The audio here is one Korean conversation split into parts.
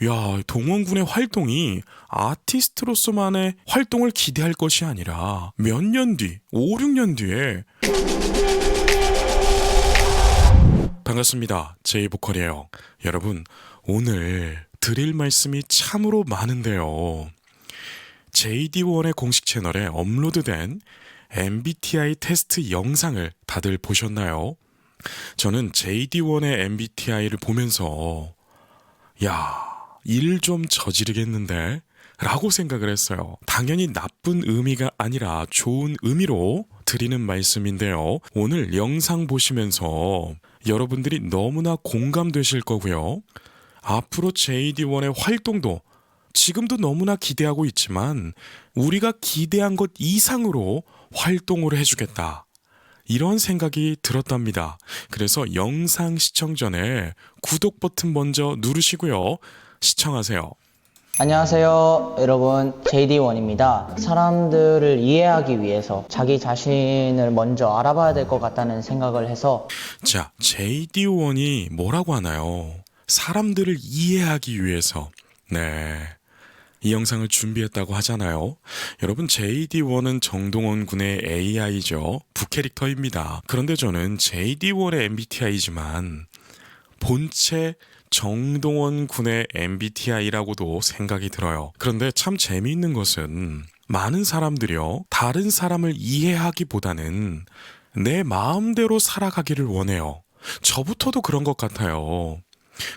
야, 동원군의 활동이 아티스트로서만의 활동을 기대할 것이 아니라 몇 년 뒤, 5, 6년 뒤에 반갑습니다. 제이보컬이에요. 여러분, 오늘 드릴 말씀이 참으로 많은데요. JD1의 공식 채널에 업로드된 MBTI 테스트 영상을 다들 보셨나요? 저는 JD1의 MBTI를 보면서 일 좀 저지르겠는데? 라고 생각을 했어요. 당연히 나쁜 의미가 아니라 좋은 의미로 드리는 말씀인데요. 오늘 영상 보시면서 여러분들이 너무나 공감되실 거고요. 앞으로 JD1의 활동도 지금도 너무나 기대하고 있지만 우리가 기대한 것 이상으로 활동을 해주겠다. 이런 생각이 들었답니다. 그래서 영상 시청 전에 구독 버튼 먼저 누르시고요. 시청하세요. 안녕하세요, 여러분. JD1입니다. 사람들을 이해하기 위해서 자기 자신을 먼저 알아봐야 될 것 같다는 생각을 해서 자, JD1이 뭐라고 하나요? 사람들을 이해하기 위해서. 네. 이 영상을 준비했다고 하잖아요. 여러분, JD1은 정동원 군의 AI죠. 부캐릭터입니다. 그런데 저는 JD1의 MBTI지만 본체 정동원 군의 MBTI라고도 생각이 들어요. 그런데 참 재미있는 것은 많은 사람들이요, 다른 사람을 이해하기보다는 내 마음대로 살아가기를 원해요. 저부터도 그런 것 같아요.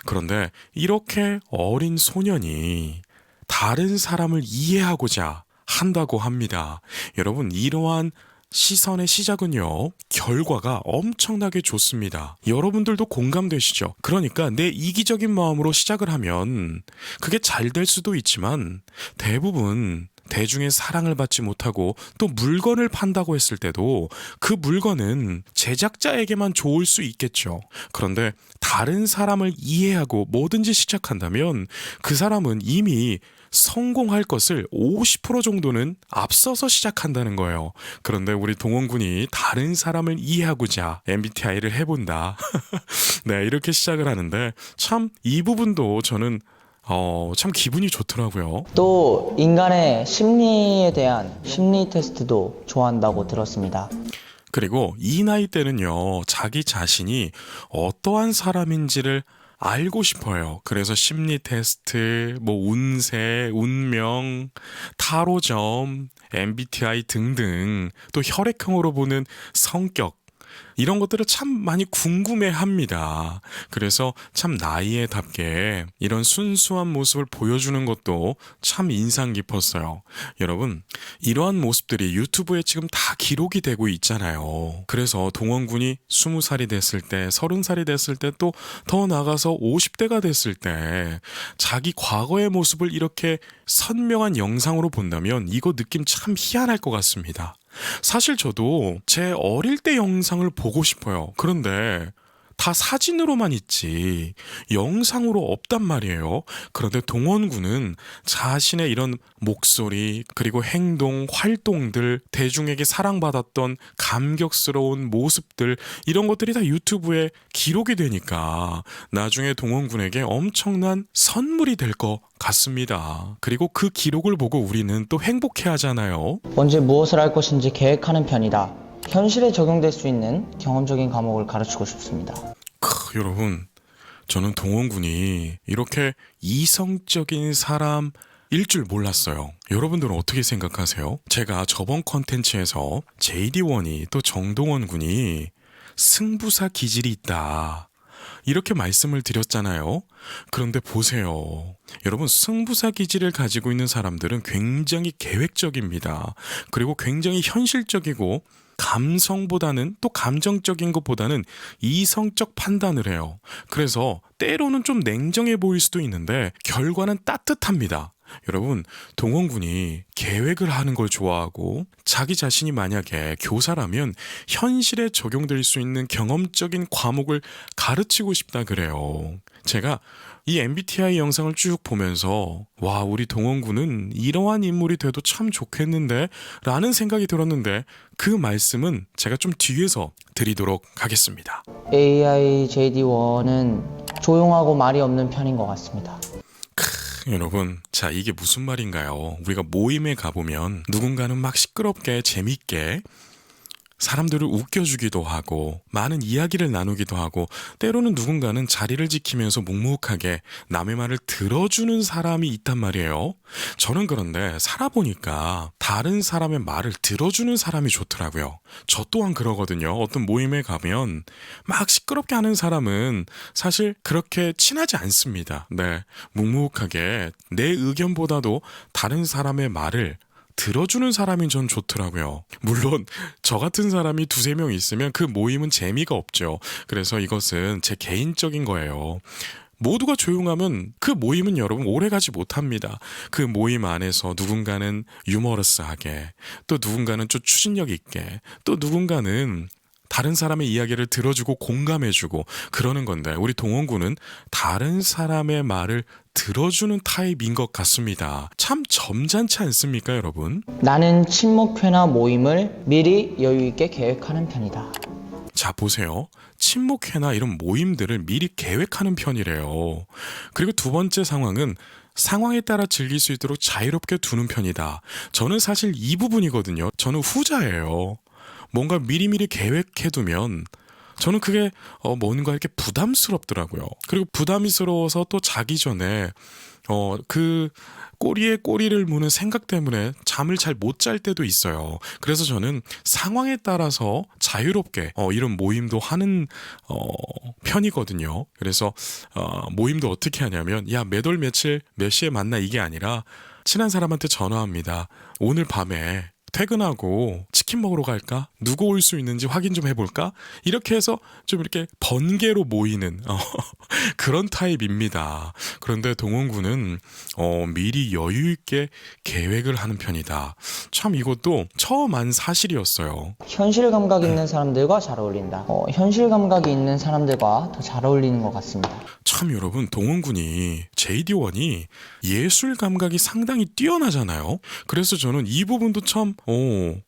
그런데 이렇게 어린 소년이 다른 사람을 이해하고자 한다고 합니다. 여러분, 이러한 시선의 시작은요, 결과가 엄청나게 좋습니다. 여러분들도 공감되시죠? 그러니까 내 이기적인 마음으로 시작을 하면 그게 잘 될 수도 있지만 대부분 대중의 사랑을 받지 못하고 또 물건을 판다고 했을 때도 그 물건은 제작자에게만 좋을 수 있겠죠. 그런데 다른 사람을 이해하고 뭐든지 시작한다면 그 사람은 이미 성공할 것을 50% 정도는 앞서서 시작한다는 거예요. 그런데 우리 동원군이 다른 사람을 이해하고자 MBTI를 해본다. 네, 이렇게 시작을 하는데 참 이 부분도 저는 참 기분이 좋더라고요. 또 인간의 심리에 대한 심리 테스트도 좋아한다고 들었습니다. 그리고 이 나이 때는요, 자기 자신이 어떠한 사람인지를 알고 싶어요. 그래서 심리 테스트, 운세, 운명, 타로점, MBTI 등등, 또 혈액형으로 보는 성격, 이런 것들을 참 많이 궁금해합니다. 그래서 참 나이에답게 이런 순수한 모습을 보여주는 것도 참 인상 깊었어요. 여러분, 이러한 모습들이 유튜브에 지금 다 기록이 되고 있잖아요. 그래서 동원군이 20살이 됐을 때, 30살이 됐을 때, 또 더 나아가서 50대가 됐을 때 자기 과거의 모습을 이렇게 선명한 영상으로 본다면 이거 느낌 참 희한할 것 같습니다. 사실 저도 제 어릴 때 영상을 보고 싶어요. 그런데 다 사진으로만 있지 영상으로 없단 말이에요. 그런데 동원군은 자신의 이런 목소리, 그리고 행동, 활동들, 대중에게 사랑받았던 감격스러운 모습들, 이런 것들이 다 유튜브에 기록이 되니까 나중에 동원군에게 엄청난 선물이 될 것 같습니다. 그리고 그 기록을 보고 우리는 또 행복해 하잖아요. 언제 무엇을 할 것인지 계획하는 편이다. 현실에 적용될 수 있는 경험적인 과목을 가르치고 싶습니다. 여러분, 저는 동원군이 이렇게 이성적인 사람일 줄 몰랐어요. 여러분들은 어떻게 생각하세요? 제가 저번 컨텐츠에서 JD1이 또 정동원 군이 승부사 기질이 있다, 이렇게 말씀을 드렸잖아요. 그런데 보세요. 여러분, 승부사 기질을 가지고 있는 사람들은 굉장히 계획적입니다. 그리고 굉장히 현실적이고 감성보다는, 또 감정적인 것보다는 이성적 판단을 해요. 그래서 때로는 좀 냉정해 보일 수도 있는데 결과는 따뜻합니다. 여러분, 동원군이 계획을 하는 걸 좋아하고 자기 자신이 만약에 교사라면 현실에 적용될 수 있는 경험적인 과목을 가르치고 싶다 그래요. 제가 이 MBTI 영상을 쭉 보면서 와, 우리 동원군은 이러한 인물이 돼도 참 좋겠는데 라는 생각이 들었는데 그 말씀은 제가 좀 뒤에서 드리도록 하겠습니다. AI JD1은 조용하고 말이 없는 편인 것 같습니다. 여러분, 자, 이게 무슨 말인가요? 우리가 모임에 가보면 누군가는 막 시끄럽게 재밌게 사람들을 웃겨주기도 하고 많은 이야기를 나누기도 하고 때로는 누군가는 자리를 지키면서 묵묵하게 남의 말을 들어주는 사람이 있단 말이에요. 저는 그런데 살아보니까 다른 사람의 말을 들어주는 사람이 좋더라고요. 저 또한 그러거든요. 어떤 모임에 가면 막 시끄럽게 하는 사람은 사실 그렇게 친하지 않습니다. 네, 묵묵하게 내 의견보다도 다른 사람의 말을 들어주는 사람이 전 좋더라고요. 물론 저 같은 사람이 두세 명 있으면 그 모임은 재미가 없죠. 그래서 이것은 제 개인적인 거예요. 모두가 조용하면 그 모임은 여러분 오래가지 못합니다. 그 모임 안에서 누군가는 유머러스하게, 또 누군가는 좀 추진력 있게, 또 누군가는 다른 사람의 이야기를 들어주고 공감해주고 그러는 건데, 우리 동원군은 다른 사람의 말을 들어주는 타입인 것 같습니다. 참 점잖지 않습니까, 여러분? 나는 친목회나 모임을 미리 여유 있게 계획하는 편이다. 자, 보세요. 친목회나 이런 모임들을 미리 계획하는 편이래요. 그리고 두 번째 상황은 상황에 따라 즐길 수 있도록 자유롭게 두는 편이다. 저는 사실 이 부분이거든요. 저는 후자예요. 뭔가 미리미리 계획해두면 저는 그게 뭔가 이렇게 부담스럽더라고요. 그리고 부담스러워서 또 자기 전에 그 꼬리에 꼬리를 무는 생각 때문에 잠을 잘 못 잘 때도 있어요. 그래서 저는 상황에 따라서 자유롭게 이런 모임도 하는 편이거든요. 그래서 모임도 어떻게 하냐면, 야, 몇 월 며칠 몇 시에 만나, 이게 아니라 친한 사람한테 전화합니다. 오늘 밤에 퇴근하고 치킨 먹으러 갈까? 누구 올 수 있는지 확인 좀 해볼까? 이렇게 해서 좀 이렇게 번개로 모이는 그런 타입입니다. 그런데 동원군은 미리 여유 있게 계획을 하는 편이다. 참 이것도 처음 안 사실이었어요. 현실 감각 있는 사람들과 잘 어울린다. 현실 감각이 있는 사람들과 더 잘 어울리는 것 같습니다. 참 여러분, 동원군이 JD1이 예술 감각이 상당히 뛰어나잖아요. 그래서 저는 이 부분도 참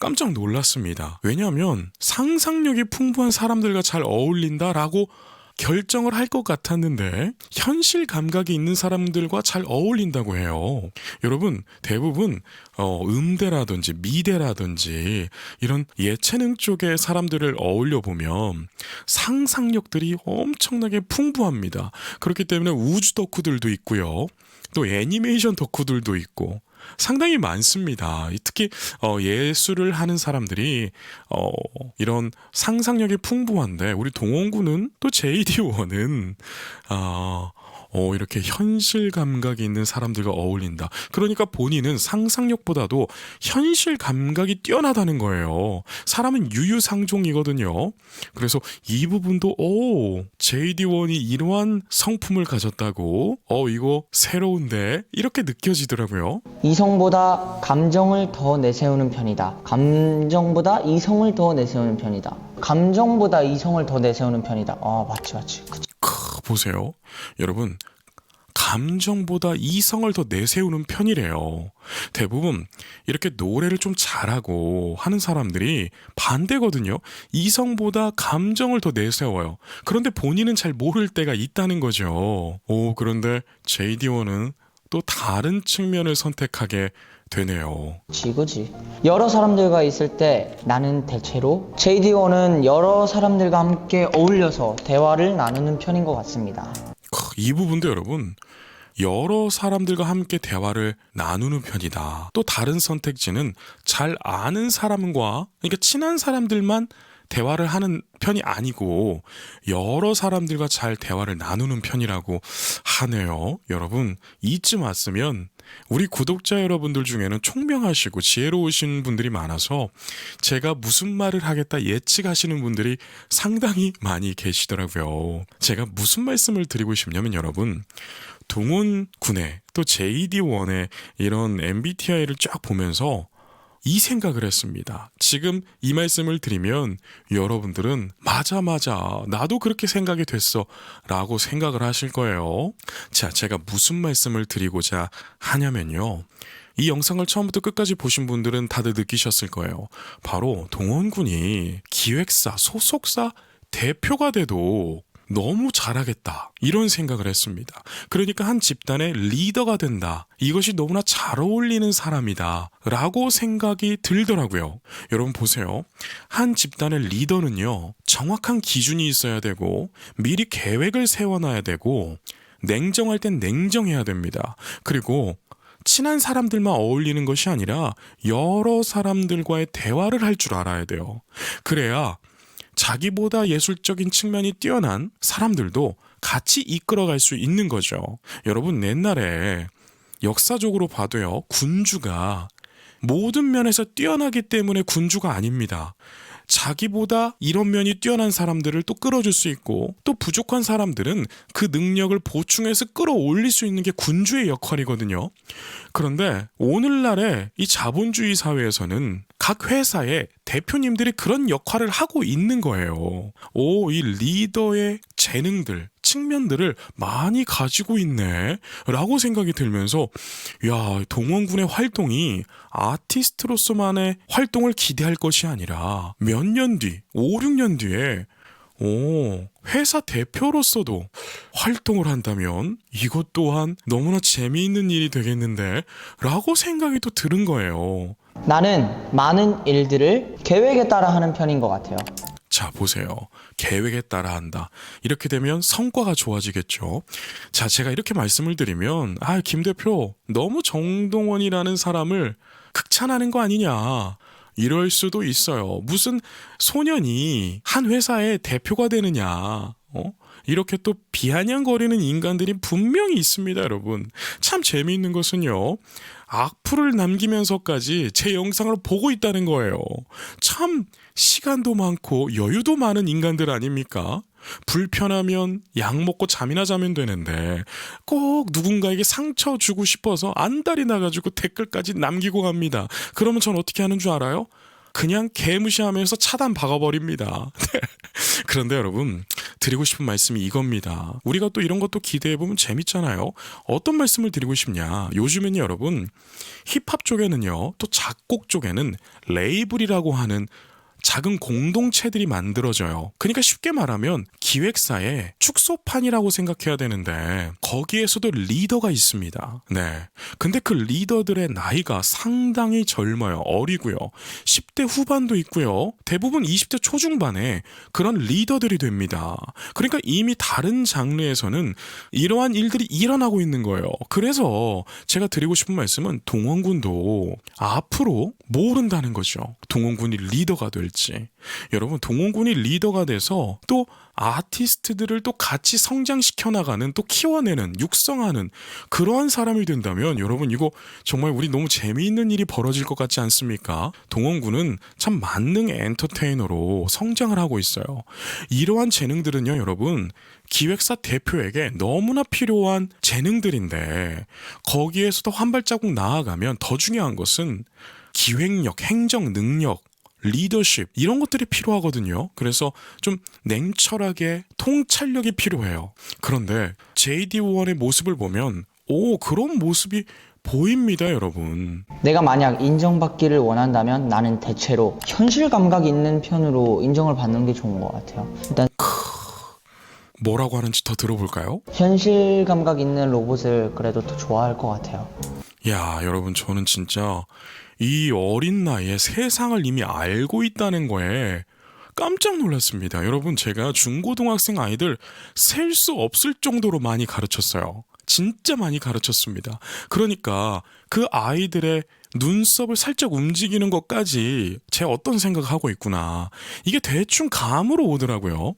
깜짝 놀랐습니다. 왜냐하면 상상력이 풍부한 사람들과 잘 어울린다라고 결정을 할 것 같았는데 현실 감각이 있는 사람들과 잘 어울린다고 해요. 여러분, 대부분 음대라든지 미대라든지 이런 예체능 쪽의 사람들을 어울려 보면 상상력들이 엄청나게 풍부합니다. 그렇기 때문에 우주 덕후들도 있고요. 또 애니메이션 덕후들도 있고 상당히 많습니다. 특히 예술을 하는 사람들이 이런 상상력이 풍부한데, 우리 동원군은 또 JD1은 이렇게 현실 감각이 있는 사람들과 어울린다. 그러니까 본인은 상상력보다도 현실 감각이 뛰어나다는 거예요. 사람은 유유상종이거든요. 그래서 이 부분도 JD1이 이러한 성품을 가졌다고 이거 새로운데 이렇게 느껴지더라고요. 이성보다 감정을 더 내세우는 편이다. 감정보다 이성을 더 내세우는 편이다. 감정보다 이성을 더 내세우는 편이다. 맞지. 그치. 보세요. 여러분, 감정보다 이성을 더 내세우는 편이래요. 대부분 이렇게 노래를 좀 잘하고 하는 사람들이 반대거든요. 이성보다 감정을 더 내세워요. 그런데 본인은 잘 모를 때가 있다는 거죠. 그런데 JD1은 또 다른 측면을 선택하게 되네요. 그지. 여러 사람들과 있을 때 나는 대체로 JD1은 여러 사람들과 함께 어울려서 대화를 나누는 편인 것 같습니다. 이 부분도 여러분, 여러 사람들과 함께 대화를 나누는 편이다. 또 다른 선택지는 잘 아는 사람과, 그러니까 친한 사람들만 대화를 하는 편이 아니고 여러 사람들과 잘 대화를 나누는 편이라고 하네요. 여러분, 이쯤 왔으면 우리 구독자 여러분들 중에는 총명하시고 지혜로우신 분들이 많아서 제가 무슨 말을 하겠다 예측하시는 분들이 상당히 많이 계시더라고요. 제가 무슨 말씀을 드리고 싶냐면, 여러분, 동원군의 또 JD1의 이런 MBTI를 쫙 보면서 이 생각을 했습니다. 지금 이 말씀을 드리면 여러분들은 맞아 나도 그렇게 생각이 됐어 라고 생각을 하실 거예요. 자, 제가 무슨 말씀을 드리고자 하냐면요, 이 영상을 처음부터 끝까지 보신 분들은 다들 느끼셨을 거예요. 바로 동원군이 기획사, 소속사 대표가 돼도 너무 잘하겠다 이런 생각을 했습니다. 그러니까 한 집단의 리더가 된다. 이것이 너무나 잘 어울리는 사람이다 라고 생각이 들더라고요. 여러분 보세요. 한 집단의 리더는요, 정확한 기준이 있어야 되고 미리 계획을 세워놔야 되고 냉정할 땐 냉정해야 됩니다. 그리고 친한 사람들만 어울리는 것이 아니라 여러 사람들과의 대화를 할 줄 알아야 돼요. 그래야 자기보다 예술적인 측면이 뛰어난 사람들도 같이 이끌어갈 수 있는 거죠. 여러분, 옛날에 역사적으로 봐도요, 군주가 모든 면에서 뛰어나기 때문에 군주가 아닙니다. 자기보다 이런 면이 뛰어난 사람들을 또 끌어줄 수 있고, 또 부족한 사람들은 그 능력을 보충해서 끌어올릴 수 있는 게 군주의 역할이거든요. 그런데 오늘날의 이 자본주의 사회에서는 각 회사의 대표님들이 그런 역할을 하고 있는 거예요. 이 리더의 재능들, 측면들을 많이 가지고 있네 라고 생각이 들면서, 야, 동원군의 활동이 아티스트로서만의 활동을 기대할 것이 아니라 몇 년 뒤, 5, 6년 뒤에 회사 대표로서도 활동을 한다면 이것 또한 너무나 재미있는 일이 되겠는데 라고 생각이 또 드는 거예요. 나는 많은 일들을 계획에 따라 하는 편인 것 같아요. 자, 보세요. 계획에 따라 한다. 이렇게 되면 성과가 좋아지겠죠. 자, 제가 이렇게 말씀을 드리면, 김 대표, 너무 정동원이라는 사람을 극찬하는 거 아니냐. 이럴 수도 있어요. 무슨 소년이 한 회사의 대표가 되느냐. 이렇게 또 비아냥거리는 인간들이 분명히 있습니다, 여러분. 참 재미있는 것은요, 악플을 남기면서까지 제 영상을 보고 있다는 거예요. 참 시간도 많고 여유도 많은 인간들 아닙니까? 불편하면 약 먹고 잠이나 자면 되는데 꼭 누군가에게 상처 주고 싶어서 안달이 나가지고 댓글까지 남기고 갑니다. 그러면 전 어떻게 하는 줄 알아요? 그냥 개무시하면서 차단 박아버립니다. 그런데 여러분, 드리고 싶은 말씀이 이겁니다. 우리가 또 이런 것도 기대해보면 재밌잖아요. 어떤 말씀을 드리고 싶냐. 요즘에는 여러분, 힙합 쪽에는요, 또 작곡 쪽에는 레이블이라고 하는 작은 공동체들이 만들어져요. 그러니까 쉽게 말하면 기획사의 축소판이라고 생각해야 되는데 거기에서도 리더가 있습니다. 네. 근데 그 리더들의 나이가 상당히 젊어요. 어리고요. 10대 후반도 있고요. 대부분 20대 초중반에 그런 리더들이 됩니다. 그러니까 이미 다른 장르에서는 이러한 일들이 일어나고 있는 거예요. 그래서 제가 드리고 싶은 말씀은 동원군도 앞으로 모른다는 거죠. 동원군이 리더가 될지. 여러분, 동원군이 리더가 돼서 또 아티스트들을 또 같이 성장시켜 나가는, 또 키워내는, 육성하는 그러한 사람이 된다면 여러분, 이거 정말 우리 너무 재미있는 일이 벌어질 것 같지 않습니까? 동원군은 참 만능 엔터테이너로 성장을 하고 있어요. 이러한 재능들은요, 여러분, 기획사 대표에게 너무나 필요한 재능들인데 거기에서도 한 발자국 나아가면 더 중요한 것은 기획력, 행정 능력, 리더십 이런 것들이 필요하거든요. 그래서 좀 냉철하게 통찰력이 필요해요. 그런데 JD1의 모습을 보면 그런 모습이 보입니다, 여러분. 내가 만약 인정받기를 원한다면 나는 대체로 현실 감각 있는 편으로 인정을 받는 게 좋은 것 같아요. 일단 뭐라고 하는지 더 들어볼까요? 현실 감각 있는 로봇을 그래도 더 좋아할 것 같아요. 야, 여러분, 저는 진짜 이 어린 나이에 세상을 이미 알고 있다는 거에 깜짝 놀랐습니다. 여러분, 제가 중고등학생 아이들 셀 수 없을 정도로 많이 가르쳤어요. 진짜 많이 가르쳤습니다. 그러니까 그 아이들의 눈썹을 살짝 움직이는 것까지 제 어떤 생각을 하고 있구나. 이게 대충 감으로 오더라고요.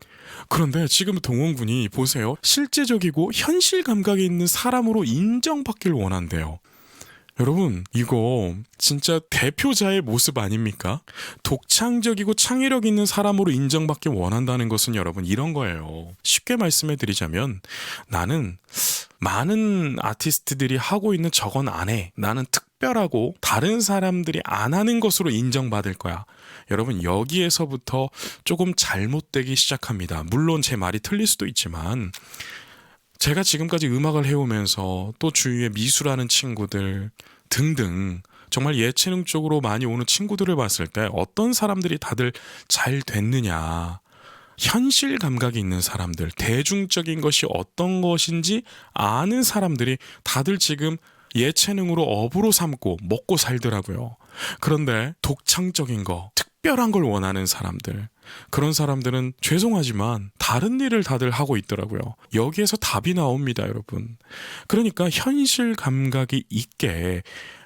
그런데 지금 동원군이 보세요. 실제적이고 현실 감각이 있는 사람으로 인정받길 원한대요. 여러분, 이거 진짜 대표자의 모습 아닙니까? 독창적이고 창의력 있는 사람으로 인정받길 원한다는 것은 여러분 이런 거예요. 쉽게 말씀해 드리자면 나는 많은 아티스트들이 하고 있는 저건 안 해. 나는 특별하고 다른 사람들이 안 하는 것으로 인정받을 거야. 여러분, 여기에서부터 조금 잘못되기 시작합니다. 물론 제 말이 틀릴 수도 있지만 제가 지금까지 음악을 해오면서 또 주위에 미술하는 친구들 등등 정말 예체능 쪽으로 많이 오는 친구들을 봤을 때 어떤 사람들이 다들 잘 됐느냐. 현실 감각이 있는 사람들, 대중적인 것이 어떤 것인지 아는 사람들이 다들 지금 예체능으로 업으로 삼고 먹고 살더라고요. 그런데 독창적인 거, 특별한 걸 원하는 사람들, 그런 사람들은 죄송하지만 다른 일을 다들 하고 있더라고요. 여기에서 답이 나옵니다, 여러분. 그러니까 현실 감각이 있게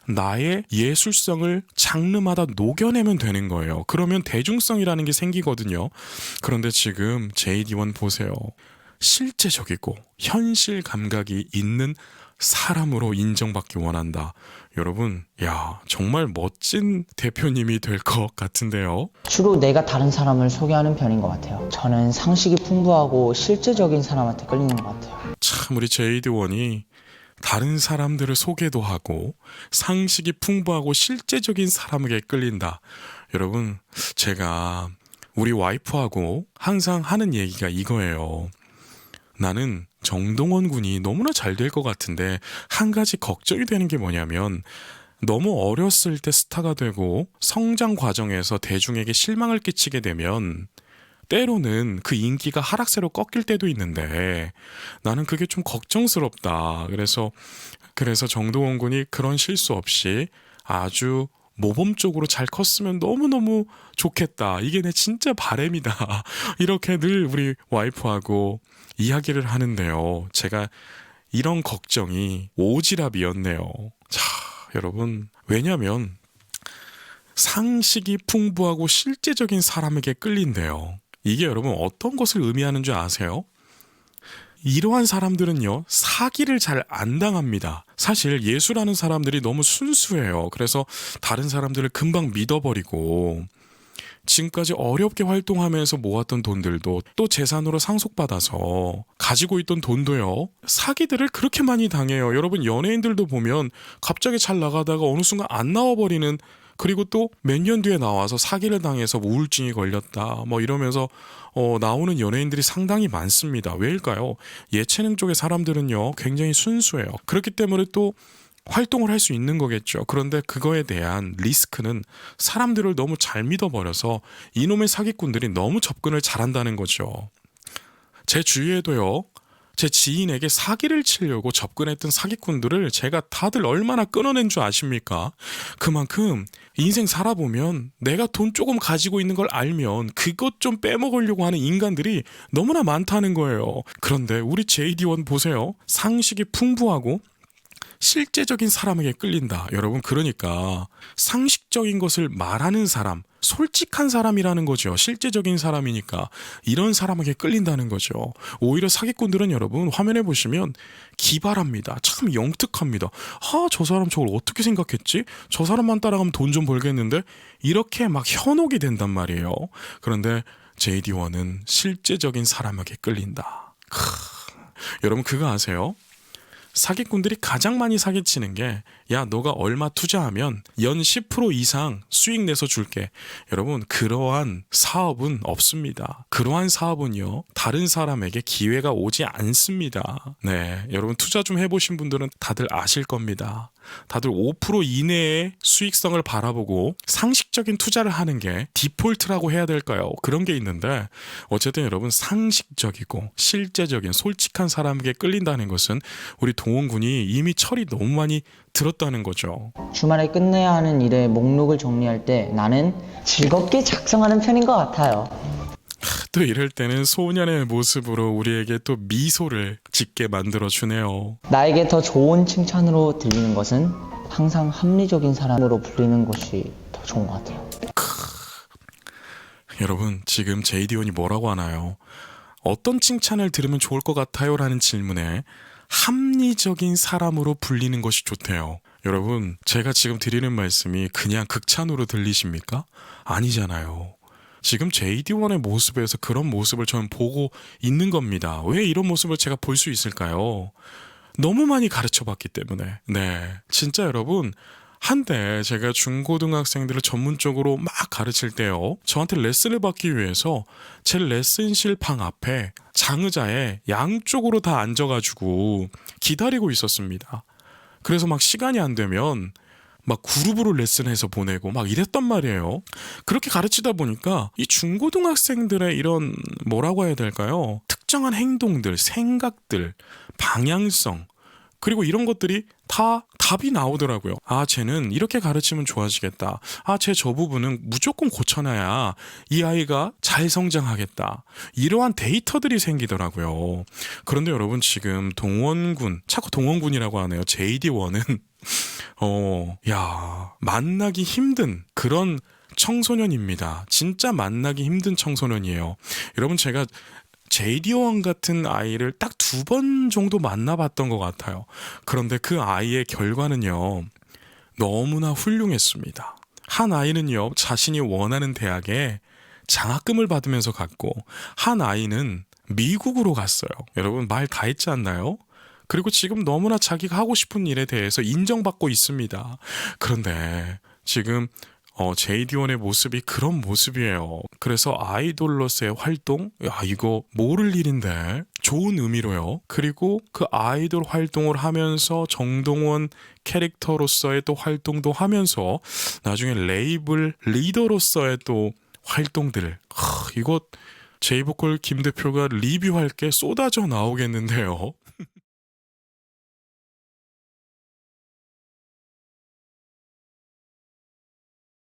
나의 예술성을 장르마다 녹여내면 되는 거예요. 그러면 대중성이라는 게 생기거든요. 그런데 지금 JD1 보세요. 실제적이고 현실 감각이 있는 사람으로 인정받기 원한다. 여러분, 야, 정말 멋진 대표님이 될 것 같은데요. 주로 내가 다른 사람을 소개하는 편인 것 같아요. 저는 상식이 풍부하고 실제적인 사람한테 끌리는 것 같아요. 참 우리 JD1이 다른 사람들을 소개도 하고 상식이 풍부하고 실제적인 사람에게 끌린다. 여러분, 제가 우리 와이프하고 항상 하는 얘기가 이거예요. 나는 정동원 군이 너무나 잘 될 것 같은데 한 가지 걱정이 되는 게 뭐냐면 너무 어렸을 때 스타가 되고 성장 과정에서 대중에게 실망을 끼치게 되면 때로는 그 인기가 하락세로 꺾일 때도 있는데 나는 그게 좀 걱정스럽다. 그래서 정동원 군이 그런 실수 없이 아주 모범적으로 잘 컸으면 너무너무 좋겠다. 이게 내 진짜 바람이다. 이렇게 늘 우리 와이프하고 이야기를 하는데요. 제가 이런 걱정이 오지랖이었네요. 자, 여러분, 왜냐면 상식이 풍부하고 실제적인 사람에게 끌린대요. 이게 여러분 어떤 것을 의미하는 줄 아세요? 이러한 사람들은요, 사기를 잘 안 당합니다. 사실 예술하는 사람들이 너무 순수해요. 그래서 다른 사람들을 금방 믿어버리고 지금까지 어렵게 활동하면서 모았던 돈들도 또 재산으로 상속받아서 가지고 있던 돈도요, 사기들을 그렇게 많이 당해요. 여러분, 연예인들도 보면 갑자기 잘 나가다가 어느 순간 안 나와버리는, 그리고 또 몇 년 뒤에 나와서 사기를 당해서 우울증이 걸렸다 뭐 이러면서 나오는 연예인들이 상당히 많습니다. 왜일까요? 예체능 쪽의 사람들은요, 굉장히 순수해요. 그렇기 때문에 또 활동을 할 수 있는 거겠죠. 그런데 그거에 대한 리스크는 사람들을 너무 잘 믿어버려서 이놈의 사기꾼들이 너무 접근을 잘한다는 거죠. 제 주위에도요, 제 지인에게 사기를 치려고 접근했던 사기꾼들을 제가 다들 얼마나 끊어낸 줄 아십니까? 그만큼 인생 살아보면 내가 돈 조금 가지고 있는 걸 알면 그것 좀 빼먹으려고 하는 인간들이 너무나 많다는 거예요. 그런데 우리 JD1 보세요. 상식이 풍부하고 실제적인 사람에게 끌린다. 여러분, 그러니까 상식적인 것을 말하는 사람, 솔직한 사람이라는 거죠. 실제적인 사람이니까 이런 사람에게 끌린다는 거죠. 오히려 사기꾼들은 여러분 화면에 보시면 기발합니다. 참 영특합니다. 저 사람 저걸 어떻게 생각했지? 저 사람만 따라가면 돈 좀 벌겠는데? 이렇게 막 현혹이 된단 말이에요. 그런데 JD1은 실제적인 사람에게 끌린다. 여러분, 그거 아세요? 사기꾼들이 가장 많이 사기치는 게, 야, 너가 얼마 투자하면 연 10% 이상 수익 내서 줄게. 여러분, 그러한 사업은 없습니다. 그러한 사업은요, 다른 사람에게 기회가 오지 않습니다. 네, 여러분 투자 좀 해보신 분들은 다들 아실 겁니다. 다들 5% 이내의 수익성을 바라보고 상식적인 투자를 하는 게 디폴트라고 해야 될까요? 그런 게 있는데, 어쨌든 여러분, 상식적이고 실제적인 솔직한 사람에게 끌린다는 것은 우리 동원 군이 이미 철이 너무 많이 들었다는 거죠. 주말에 끝내야 하는 일의 목록을 정리할 때 나는 즐겁게 작성하는 편인 것 같아요. 또 이럴 때는 소년의 모습으로 우리에게 또 미소를 짓게 만들어주네요. 나에게 더 좋은 칭찬으로 들리는 것은 항상 합리적인 사람으로 불리는 것이 더 좋은 것 같아요. 여러분, 지금 JD1이 뭐라고 하나요? 어떤 칭찬을 들으면 좋을 것 같아요? 라는 질문에 합리적인 사람으로 불리는 것이 좋대요. 여러분, 제가 지금 드리는 말씀이 그냥 극찬으로 들리십니까? 아니잖아요. 지금 JD1의 모습에서 그런 모습을 저는 보고 있는 겁니다. 왜 이런 모습을 제가 볼 수 있을까요? 너무 많이 가르쳐봤기 때문에. 네, 진짜 여러분, 한때 제가 중고등학생들을 전문적으로 막 가르칠 때요, 저한테 레슨을 받기 위해서 제 레슨실 방 앞에 장의자에 양쪽으로 다 앉아가지고 기다리고 있었습니다. 그래서 막 시간이 안 되면 막 그룹으로 레슨해서 보내고 막 이랬단 말이에요. 그렇게 가르치다 보니까 이 중고등학생들의 이런 뭐라고 해야 될까요? 특정한 행동들, 생각들, 방향성, 그리고 이런 것들이 다 답이 나오더라고요. 아, 쟤는 이렇게 가르치면 좋아지겠다. 아, 쟤 저 부분은 무조건 고쳐놔야 이 아이가 잘 성장하겠다. 이러한 데이터들이 생기더라고요. 그런데 여러분 지금 동원군, 자꾸 동원군이라고 하네요. JD1은 만나기 힘든 그런 청소년입니다. 진짜 만나기 힘든 청소년이에요. 여러분 제가 JD1 같은 아이를 딱 2번 정도 만나봤던 것 같아요. 그런데 그 아이의 결과는요, 너무나 훌륭했습니다. 한 아이는요, 자신이 원하는 대학에 장학금을 받으면서 갔고, 한 아이는 미국으로 갔어요. 여러분 말 다 했지 않나요? 그리고 지금 너무나 자기가 하고 싶은 일에 대해서 인정받고 있습니다. 그런데 지금 JD1의 모습이 그런 모습이에요. 그래서 아이돌로서의 활동? 야, 이거 모를 일인데. 좋은 의미로요. 그리고 그 아이돌 활동을 하면서 정동원 캐릭터로서의 또 활동도 하면서 나중에 레이블 리더로서의 또 활동들. 이거 제이보컬 김 대표가 리뷰할 게 쏟아져 나오겠는데요.